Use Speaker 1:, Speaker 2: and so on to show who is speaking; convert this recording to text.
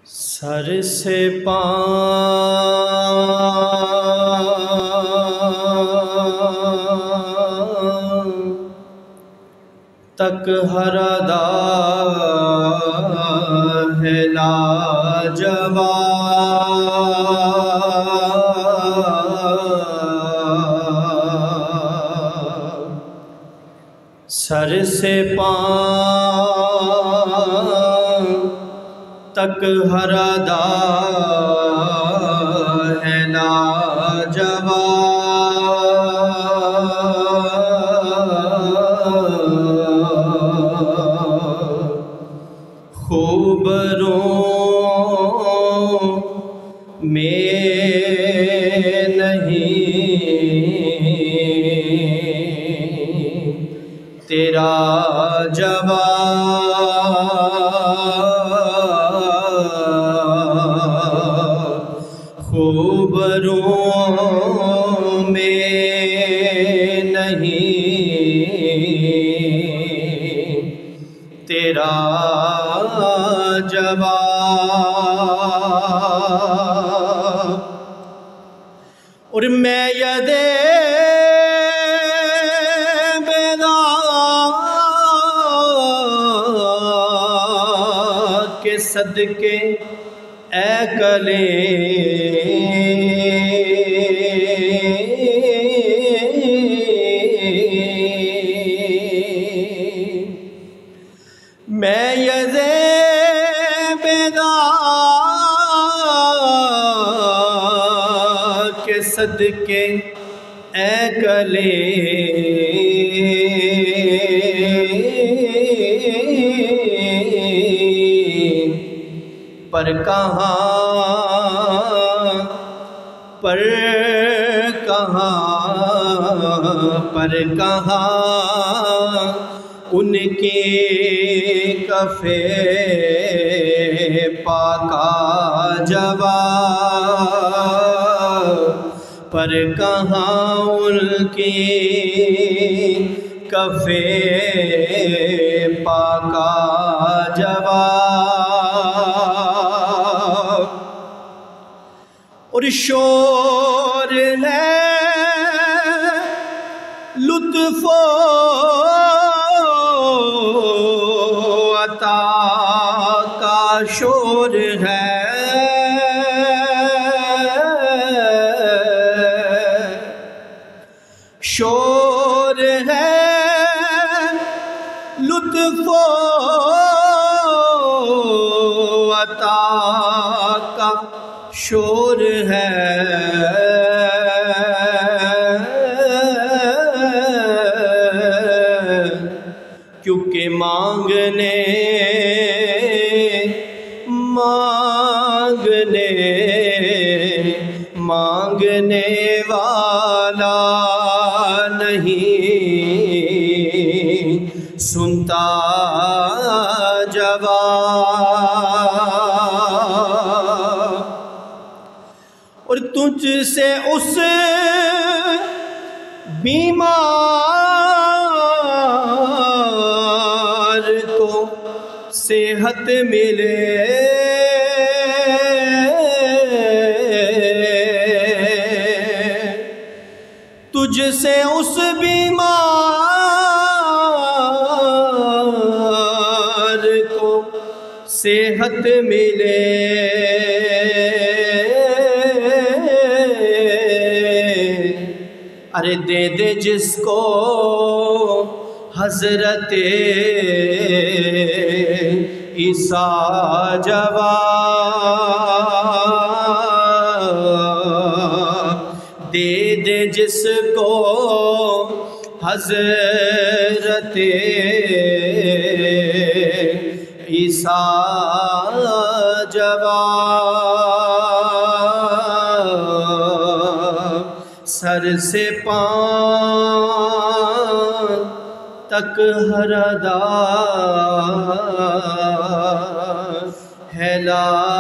Speaker 1: سر سے پاؤں تک ہر ادا ہے لاجواب، سر سے پاؤں تک ہر ادا ہے لاجواب، خوب روم میں نہیں تیرا جواب، خوب روم میں نہیں تیرا جواب، اور میں ید بیداد کے صدقے اے کلیم، میں ید بیداد کے صدقے اے کلیم، پر کہاں ان کی کف پاکا جواب، پر کہاں ان کی کف پاکا جواب، اور شور ہے لطف و عطا کا شور ہے، شور ہے لطف و عطا کا شور ہے، کیونکہ مانگنے والا نہیں سنتا جواب، اور تجھ سے اس بیمار کو صحت ملے، تجھ سے اس بیمار کو صحت ملے، ارے دے دے جس کو حضرت عیسیٰ جواب، دے دے جس کو حضرت عیسیٰ جواب، سر سے پاؤں تک ہر ادا ہے لاجواب۔